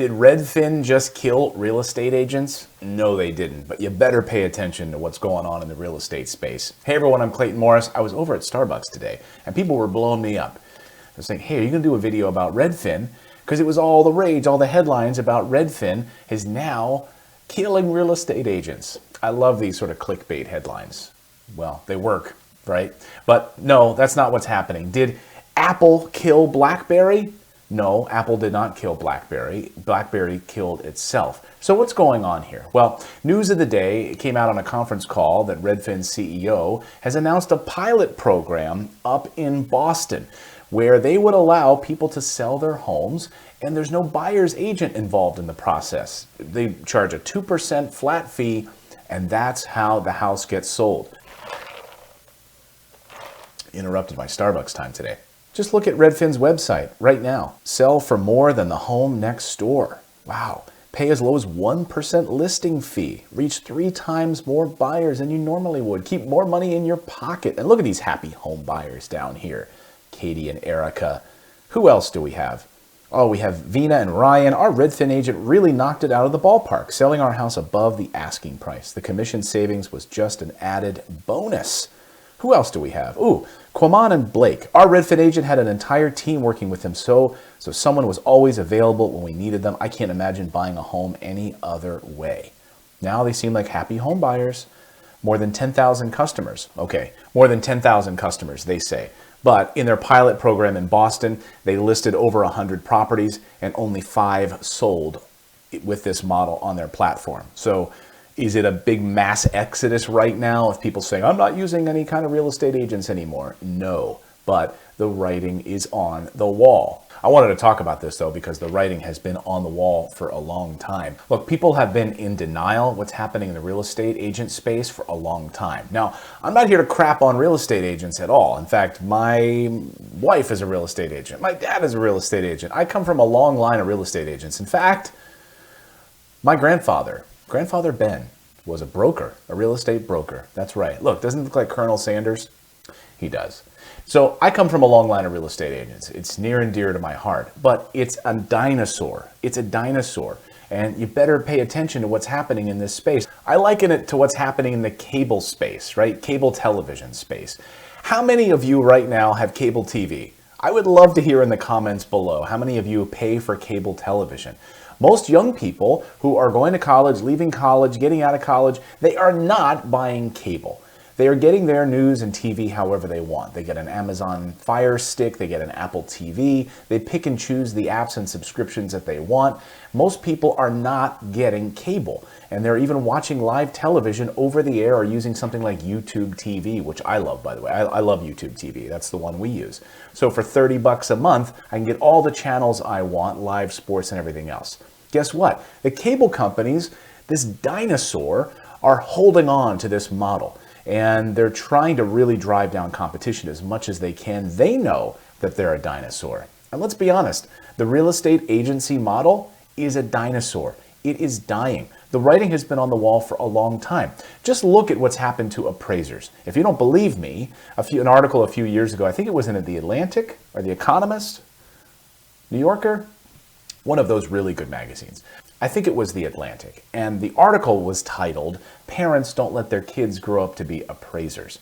Did Redfin just kill real estate agents? No, they didn't, but you better pay attention to what's going on in the real estate space. Hey everyone, I'm Clayton Morris. I was over at Starbucks today, and people were blowing me up. I was saying, hey, are you going to do a video about Redfin? Because it was all the rage, all the headlines about Redfin is now killing real estate agents. I love these sort of clickbait headlines. Well, they work, right? But no, that's not what's happening. Did Apple kill BlackBerry? No, Apple did not kill BlackBerry. BlackBerry killed itself. So what's going on here? Well, news of the day came out on a conference call that Redfin's CEO has announced a pilot program up in Boston where they would allow people to sell their homes and there's no buyer's agent involved in the process. They charge a 2% flat fee and that's how the house gets sold. Interrupted my Starbucks time today. Just look at Redfin's website right now. Sell for more than the home next door. Wow. Pay as low as 1% listing fee. Reach 3 times more buyers than you normally would. Keep more money in your pocket. And look at these happy home buyers down here. Katie and Erica. Who else do we have? Oh, we have Vina and Ryan. Our Redfin agent really knocked it out of the ballpark, selling our house above the asking price. The commission savings was just an added bonus. Who else do we have? Ooh, Quaman and Blake. Our Redfin agent had an entire team working with him, so someone was always available when we needed them. I can't imagine buying a home any other way. Now they seem like happy home buyers. More than 10,000 customers. Okay, more than 10,000 customers, they say. But in their pilot program in Boston, they listed over 100 properties and only 5 sold with this model on their platform. So is it a big mass exodus right now of people saying, I'm not using any kind of real estate agents anymore? No, but the writing is on the wall. I wanted to talk about this though, because the writing has been on the wall for a long time. Look, people have been in denial what's happening in the real estate agent space for a long time. Now, I'm not here to crap on real estate agents at all. In fact, my wife is a real estate agent. My dad is a real estate agent. I come from a long line of real estate agents. In fact, my grandfather Ben was a broker, a real estate broker. That's right. Look, doesn't it look like Colonel Sanders? He does. So I come from a long line of real estate agents. It's near and dear to my heart, but it's a dinosaur. It's a dinosaur. And you better pay attention to what's happening in this space. I liken it to what's happening in the cable space, right? Cable television space. How many of you right now have cable TV? I would love to hear in the comments below how many of you pay for cable television. Most young people who are going to college, leaving college, getting out of college, they are not buying cable. They are getting their news and TV however they want. They get an Amazon Fire Stick, they get an Apple TV, they pick and choose the apps and subscriptions that they want. Most people are not getting cable, and they're even watching live television over the air or using something like YouTube TV, which I love, by the way. I love YouTube TV. That's the one we use. So for $30 a month, I can get all the channels I want, live sports and everything else. Guess what? The cable companies, this dinosaur, are holding on to this model. And they're trying to really drive down competition as much as they can. They know that they're a dinosaur. And let's be honest, the real estate agency model is a dinosaur. It is dying. The writing has been on the wall for a long time. Just look at what's happened to appraisers. If you don't believe me, an article a few years ago, I think it was in The Atlantic or The Economist, New Yorker, one of those really good magazines. I think it was The Atlantic, and the article was titled, Parents Don't Let Their Kids Grow Up to Be Appraisers.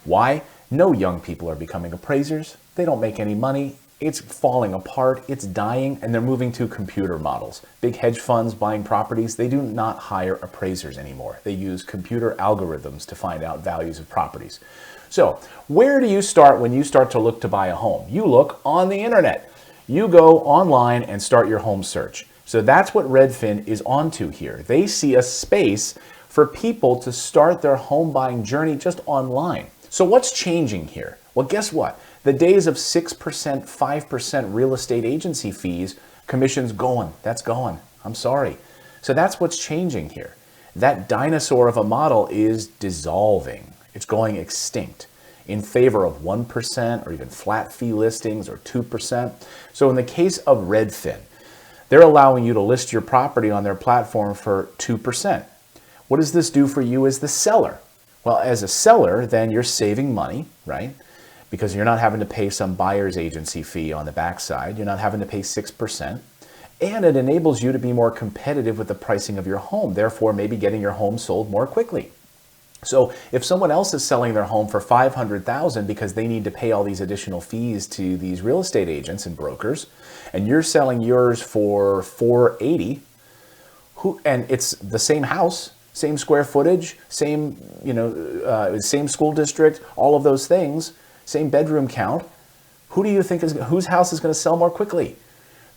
Why? No young people are becoming appraisers. They don't make any money. It's falling apart, it's dying, and they're moving to computer models. Big hedge funds buying properties, they do not hire appraisers anymore. They use computer algorithms to find out values of properties. So, where do you start when you start to look to buy a home? You look on the internet. You go online and start your home search. So that's what Redfin is onto here. They see a space for people to start their home buying journey just online. So what's changing here? Well, guess what? The days of 6%, 5% real estate agency fees, commissions going. That's going. I'm sorry. So that's what's changing here. That dinosaur of a model is dissolving. It's going extinct in favor of 1% or even flat fee listings or 2%. So in the case of Redfin, they're allowing you to list your property on their platform for 2%. What does this do for you as the seller? Well, as a seller, then you're saving money, right? Because you're not having to pay some buyer's agency fee on the backside. You're not having to pay 6%. And it enables you to be more competitive with the pricing of your home, therefore maybe getting your home sold more quickly. So if someone else is selling their home for $500,000 because they need to pay all these additional fees to these real estate agents and brokers, and you're selling yours for $480,000, and it's the same house, same square footage, same same school district, all of those things, same bedroom count, who do you think whose house is going to sell more quickly?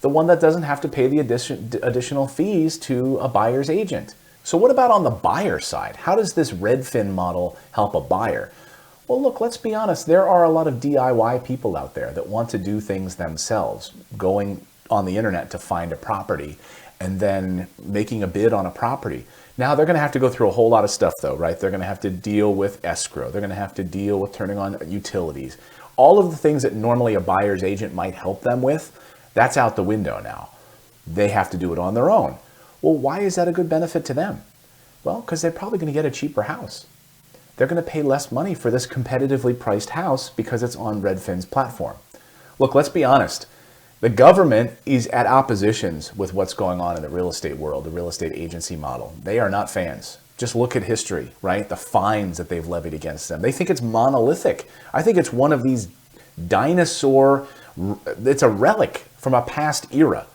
The one that doesn't have to pay the additional fees to a buyer's agent. So what about on the buyer side? How does this Redfin model help a buyer? Well, look, let's be honest. There are a lot of DIY people out there that want to do things themselves, going on the internet to find a property and then making a bid on a property. Now they're going to have to go through a whole lot of stuff though, right? They're going to have to deal with escrow. They're going to have to deal with turning on utilities. All of the things that normally a buyer's agent might help them with, that's out the window now. They have to do it on their own. Well, why is that a good benefit to them? Well, because they're probably going to get a cheaper house. They're going to pay less money for this competitively priced house because it's on Redfin's platform. Look, let's be honest. The government is at oppositions with what's going on in the real estate world, the real estate agency model. They are not fans. Just look at history, right? The fines that they've levied against them. They think it's monolithic. I think it's one of these it's a relic from a past era,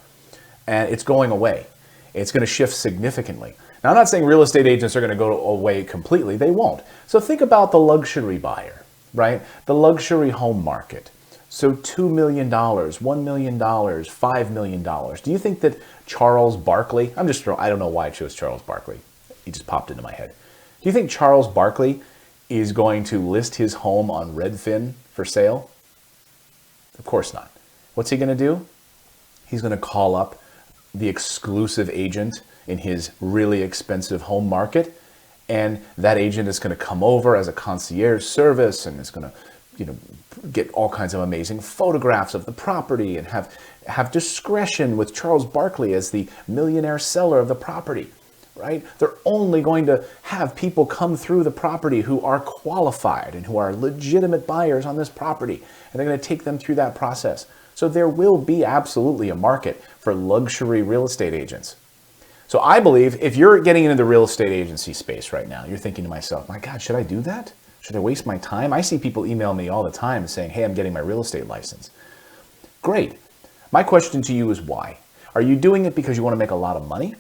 and it's going away. It's going to shift significantly. Now, I'm not saying real estate agents are going to go away completely. They won't. So think about the luxury buyer, right? The luxury home market. So $2 million, $1 million, $5 million. Do you think that Charles Barkley, I don't know why I chose Charles Barkley. He just popped into my head. Do you think Charles Barkley is going to list his home on Redfin for sale? Of course not. What's he going to do? He's going to call up the exclusive agent in his really expensive home market, and that agent is going to come over as a concierge service and is going to get all kinds of amazing photographs of the property and have discretion with Charles Barkley as the millionaire seller of the property, right? They're only going to have people come through the property who are qualified and who are legitimate buyers on this property, and they're going to take them through that process. So there will be absolutely a market for luxury real estate agents. So I believe if you're getting into the real estate agency space right now, you're thinking to myself, my God, should I do that? Should I waste my time? I see people email me all the time saying, hey, I'm getting my real estate license. Great. My question to you is why? Are you doing it because you want to make a lot of money?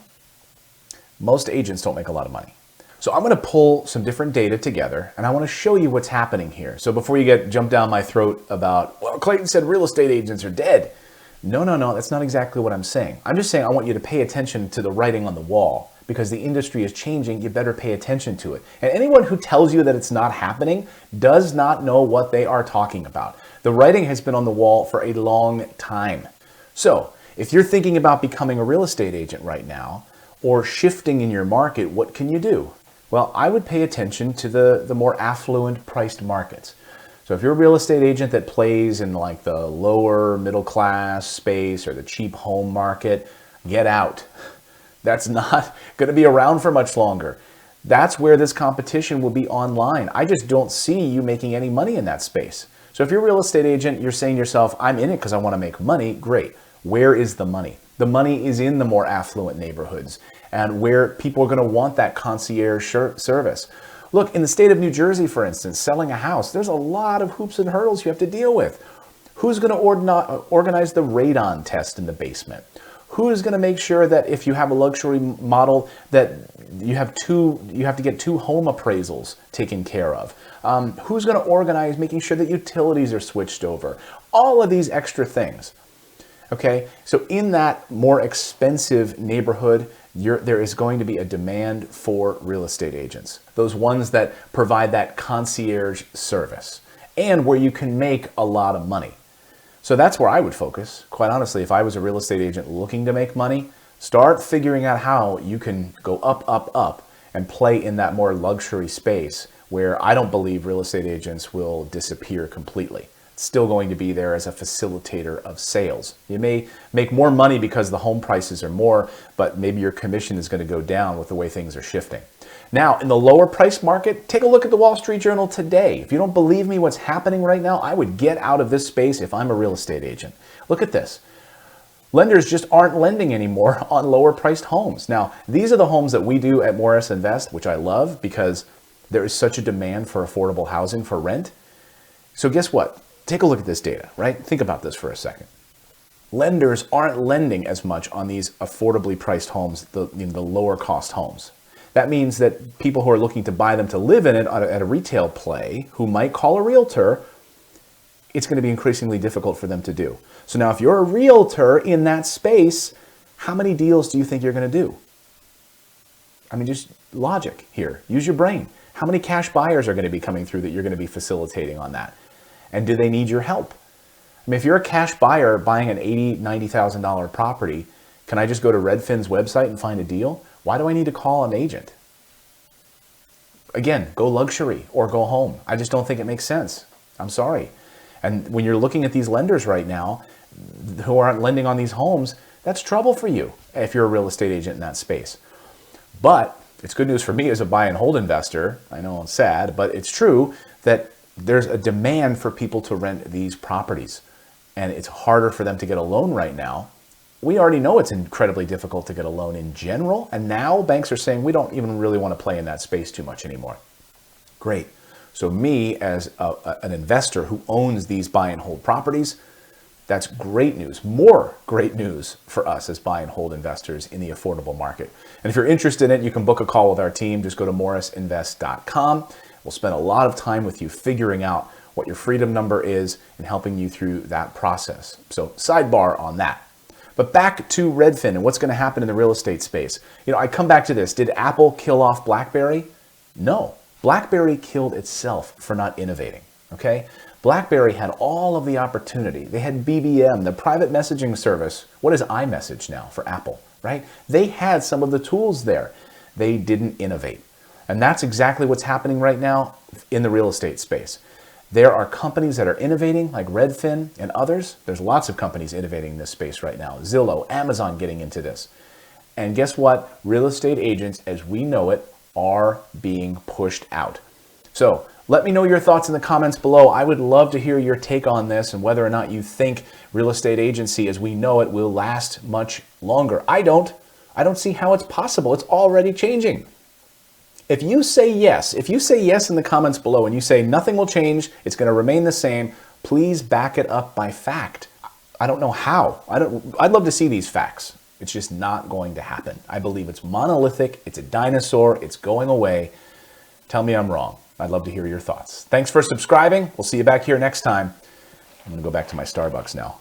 Most agents don't make a lot of money. So I'm going to pull some different data together, and I want to show you what's happening here. So before you jump down my throat about, well, Clayton said real estate agents are dead. No, that's not exactly what I'm saying. I'm just saying I want you to pay attention to the writing on the wall, because the industry is changing. You better pay attention to it. And anyone who tells you that it's not happening does not know what they are talking about. The writing has been on the wall for a long time. So if you're thinking about becoming a real estate agent right now, or shifting in your market, what can you do? Well, I would pay attention to the more affluent priced markets. So if you're a real estate agent that plays in like the lower middle class space or the cheap home market, get out. That's not going to be around for much longer. That's where this competition will be online. I just don't see you making any money in that space. So if you're a real estate agent, you're saying to yourself, I'm in it because I want to make money. Great. Where is the money? The money is in the more affluent neighborhoods and where people are going to want that concierge service. Look, in the state of New Jersey, for instance, selling a house, there's a lot of hoops and hurdles you have to deal with. Who's going to organize the radon test in the basement? Who is going to make sure that if you have a luxury model that you have to get 2 home appraisals taken care of? Who's going to organize making sure that utilities are switched over? All of these extra things. Okay, so in that more expensive neighborhood, there is going to be a demand for real estate agents. Those ones that provide that concierge service and where you can make a lot of money. So that's where I would focus. Quite honestly, if I was a real estate agent looking to make money, start figuring out how you can go up, and play in that more luxury space where I don't believe real estate agents will disappear completely. It's still going to be there as a facilitator of sales. You may make more money because the home prices are more, but maybe your commission is going to go down with the way things are shifting. Now, in the lower price market, take a look at the Wall Street Journal today. If you don't believe me what's happening right now, I would get out of this space if I'm a real estate agent. Look at this. Lenders just aren't lending anymore on lower priced homes. Now, these are the homes that we do at Morris Invest, which I love because there is such a demand for affordable housing for rent. So guess what? Take a look at this data, right? Think about this for a second. Lenders aren't lending as much on these affordably priced homes, the lower cost homes. That means that people who are looking to buy them to live in it at a retail play, who might call a realtor, it's going to be increasingly difficult for them to do. So now if you're a realtor in that space, how many deals do you think you're going to do? I mean, just logic here. Use your brain. How many cash buyers are going to be coming through that you're going to be facilitating on that? And do they need your help? I mean, if you're a cash buyer buying an $80,000, $90,000 property, can I just go to Redfin's website and find a deal? Why do I need to call an agent? Again, go luxury or go home. I just don't think it makes sense. I'm sorry. And when you're looking at these lenders right now who aren't lending on these homes, that's trouble for you if you're a real estate agent in that space. But it's good news for me as a buy and hold investor. I know it's sad, but it's true that there's a demand for people to rent these properties. And it's harder for them to get a loan right now. We already know it's incredibly difficult to get a loan in general. And now banks are saying we don't even really want to play in that space too much anymore. Great. So me as an investor who owns these buy and hold properties, that's great news. More great news for us as buy and hold investors in the affordable market. And if you're interested in it, you can book a call with our team. Just go to morrisinvest.com. We'll spend a lot of time with you figuring out what your freedom number is and helping you through that process. So sidebar on that. But back to Redfin and what's going to happen in the real estate space. I come back to this. Did Apple kill off BlackBerry? No. BlackBerry killed itself for not innovating, okay? BlackBerry had all of the opportunity. They had BBM, the private messaging service. What is iMessage now for Apple, right? They had some of the tools there. They didn't innovate. And that's exactly what's happening right now in the real estate space. There are companies that are innovating like Redfin and others. There's lots of companies innovating in this space right now. Zillow, Amazon getting into this. And guess what? Real estate agents, as we know it, are being pushed out. So let me know your thoughts in the comments below. I would love to hear your take on this and whether or not you think real estate agency as we know it will last much longer. I don't see how it's possible. It's already changing. If you say yes in the comments below and you say nothing will change, it's going to remain the same, please back it up by fact. I don't know how. I'd love to see these facts. It's just not going to happen. I believe it's monolithic. It's a dinosaur. It's going away. Tell me I'm wrong. I'd love to hear your thoughts. Thanks for subscribing. We'll see you back here next time. I'm going to go back to my Starbucks now.